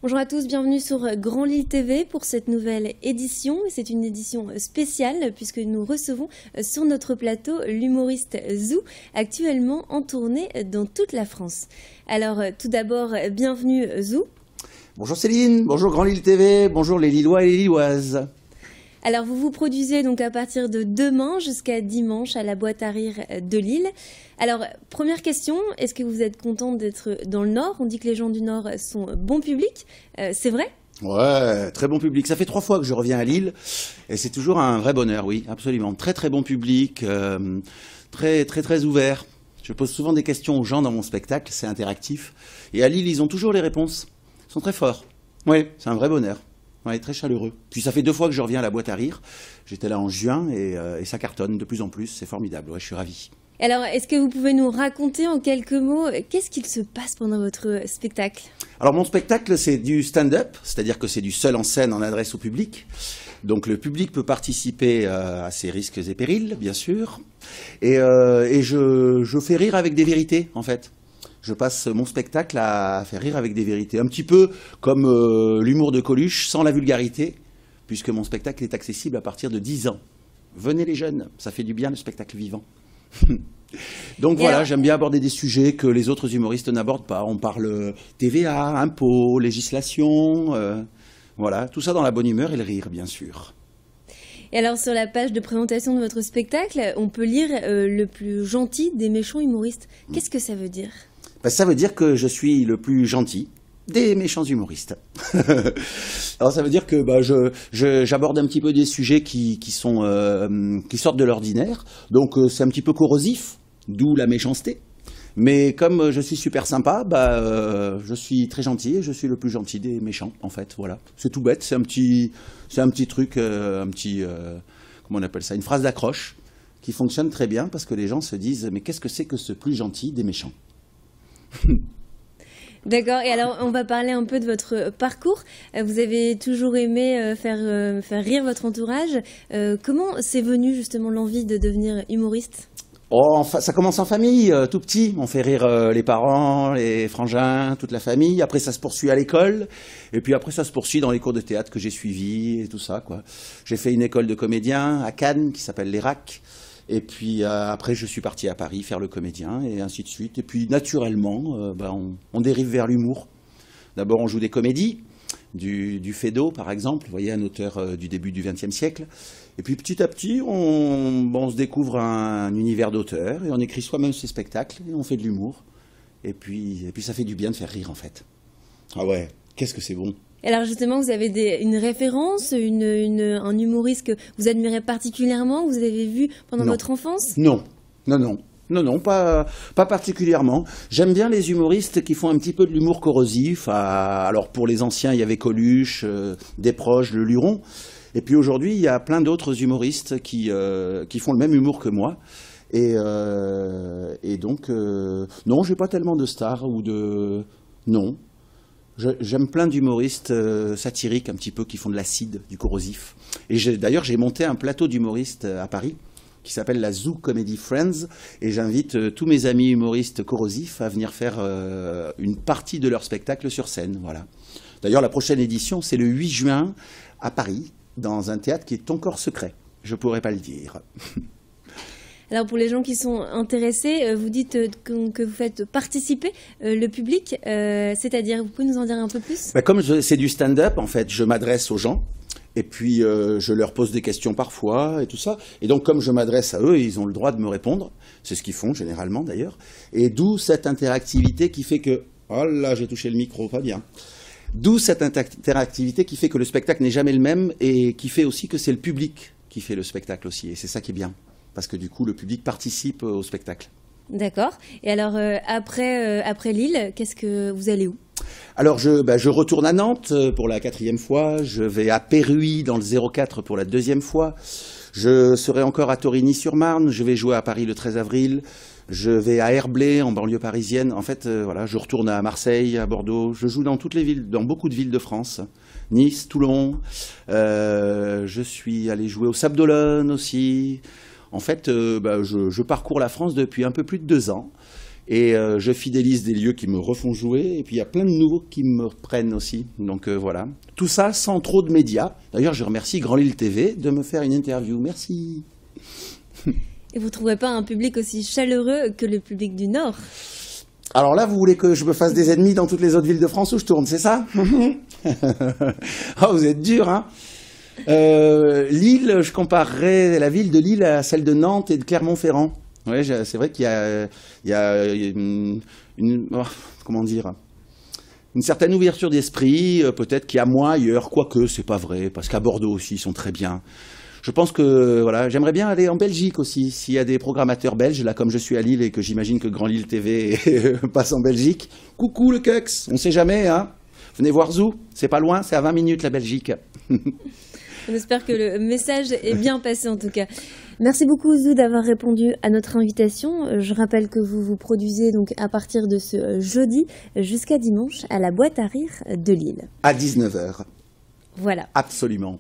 Bonjour à tous, bienvenue sur Grand Lille TV pour cette nouvelle édition. C'est une édition spéciale puisque nous recevons sur notre plateau l'humoriste Zou, actuellement en tournée dans toute la France. Alors tout d'abord, bienvenue Zou. Bonjour Céline, bonjour Grand Lille TV, bonjour les Lillois et les Lilloises. Alors vous vous produisez donc à partir de demain jusqu'à dimanche à la Boîte à Rire de Lille. Alors première question, est-ce que vous êtes content d'être dans le Nord? On dit que les gens du Nord sont bon public, c'est vrai? Ouais, très bon public. Ça fait 3 fois que je reviens à Lille et c'est toujours un vrai bonheur, oui, absolument. Très très bon public, très ouvert. Je pose souvent des questions aux gens dans mon spectacle, c'est interactif. Et à Lille, ils ont toujours les réponses. Ils sont très forts. Oui, c'est un vrai bonheur. Ouais, très chaleureux. Puis ça fait 2 fois que je reviens à la Boîte à Rire. J'étais là en juin et ça cartonne de plus en plus. C'est formidable. Ouais, je suis ravi. Alors, est-ce que vous pouvez nous raconter en quelques mots qu'est-ce qu'il se passe pendant votre spectacle? Alors mon spectacle, c'est du stand-up, c'est-à-dire que c'est du seul en scène en adresse au public. Donc le public peut participer à ses risques et périls, bien sûr. Et je fais rire avec des vérités, en fait. Je passe mon spectacle à faire rire avec des vérités. Un petit peu comme l'humour de Coluche, sans la vulgarité, puisque mon spectacle est accessible à partir de 10 ans. Venez les jeunes, ça fait du bien le spectacle vivant. Donc voilà, j'aime bien aborder des sujets que les autres humoristes n'abordent pas. On parle TVA, impôts, législation, voilà, tout ça dans la bonne humeur et le rire, bien sûr. Et alors sur la page de présentation de votre spectacle, on peut lire le plus gentil des méchants humoristes. Qu'est-ce que ça veut dire? Ça veut dire que je suis le plus gentil des méchants humoristes. Alors ça veut dire que j'aborde un petit peu des sujets qui sortent de l'ordinaire. Donc c'est un petit peu corrosif, d'où la méchanceté. Mais comme je suis super sympa, je suis très gentil et je suis le plus gentil des méchants, en fait. Voilà, c'est tout bête. C'est un petit truc, comment on appelle ça, une phrase d'accroche qui fonctionne très bien parce que les gens se disent mais qu'est-ce que c'est que ce plus gentil des méchants? D'accord, et alors on va parler un peu de votre parcours. Vous avez toujours aimé faire rire votre entourage. Comment c'est venu justement l'envie de devenir humoriste? Oh, enfin, ça commence en famille, tout petit. On fait rire les parents, les frangins, toute la famille. Après, ça se poursuit à l'école. Et puis après, ça se poursuit dans les cours de théâtre que j'ai suivis et tout ça, quoi. J'ai fait une école de comédien à Cannes qui s'appelle l'ERAC. Et puis après, je suis parti à Paris faire le comédien et ainsi de suite. Et puis naturellement, on dérive vers l'humour. D'abord, on joue des comédies, du Feydeau par exemple, vous voyez, un auteur du début du XXe siècle. Et puis petit à petit, on se découvre un univers d'auteur et on écrit soi-même ses spectacles et on fait de l'humour. Et puis ça fait du bien de faire rire en fait. Ah ouais, qu'est-ce que c'est bon. Alors justement, vous avez une référence, un humoriste que vous admirez particulièrement, que vous avez vu pendant votre enfance? Non, pas particulièrement. J'aime bien les humoristes qui font un petit peu de l'humour corrosif. Alors pour les anciens, il y avait Coluche, Desproges, Le Luron. Et puis aujourd'hui, il y a plein d'autres humoristes qui font le même humour que moi. Et donc, non, j'ai pas tellement de stars ou de... Non. J'aime plein d'humoristes satiriques un petit peu qui font de l'acide, du corrosif. Et d'ailleurs, j'ai monté un plateau d'humoristes à Paris qui s'appelle la Zoo Comedy Friends. Et j'invite tous mes amis humoristes corrosifs à venir faire une partie de leur spectacle sur scène. Voilà. D'ailleurs, la prochaine édition, c'est le 8 juin à Paris, dans un théâtre qui est encore secret. Je ne pourrais pas le dire. Alors pour les gens qui sont intéressés, vous dites que vous faites participer le public, c'est-à-dire, vous pouvez nous en dire un peu plus? Comme c'est du stand-up, en fait, je m'adresse aux gens, et puis je leur pose des questions parfois, et tout ça. Et donc comme je m'adresse à eux, ils ont le droit de me répondre, c'est ce qu'ils font généralement d'ailleurs, et d'où cette interactivité qui fait que... Oh là, j'ai touché le micro, pas bien. D'où cette interactivité qui fait que le spectacle n'est jamais le même, et qui fait aussi que c'est le public qui fait le spectacle aussi, et c'est ça qui est bien. Parce que du coup, le public participe au spectacle. D'accord. Et alors, après Lille, qu'est-ce que vous allez où? Alors, je retourne à Nantes pour la 4e fois. Je vais à Péruy dans le 04 pour la 2e fois. Je serai encore à Torigny-sur-Marne. Je vais jouer à Paris le 13 avril. Je vais à Herblay, en banlieue parisienne. En fait, voilà, je retourne à Marseille, à Bordeaux. Je joue dans toutes les villes, dans beaucoup de villes de France. Nice, Toulon. Je suis allé jouer au Sable d'Olonne aussi. En fait, je parcours la France depuis un peu plus de 2 ans. Et je fidélise des lieux qui me refont jouer. Et puis il y a plein de nouveaux qui me reprennent aussi. Donc voilà. Tout ça sans trop de médias. D'ailleurs, je remercie Grand Lille TV de me faire une interview. Merci. Et vous ne trouverez pas un public aussi chaleureux que le public du Nord? Alors là, vous voulez que je me fasse des ennemis dans toutes les autres villes de France où je tourne, c'est ça? Ah, vous êtes dur, hein? Lille, je comparerais la ville de Lille à celle de Nantes et de Clermont-Ferrand. Ouais, c'est vrai qu'il y a comment dire, une certaine ouverture d'esprit, peut-être qu'il y a moins ailleurs, quoique c'est pas vrai, parce qu'à Bordeaux aussi ils sont très bien. Je pense que voilà, j'aimerais bien aller en Belgique aussi, s'il y a des programmateurs belges, là comme je suis à Lille et que j'imagine que Grand Lille TV passe en Belgique. Coucou le Kux, on sait jamais, hein. Venez voir Zou, c'est pas loin, c'est à 20 minutes la Belgique. On espère que le message est bien passé en tout cas. Merci beaucoup Zou d'avoir répondu à notre invitation. Je rappelle que vous vous produisez donc à partir de ce jeudi jusqu'à dimanche à la Boîte à Rire de Lille. À 19h. Voilà. Absolument.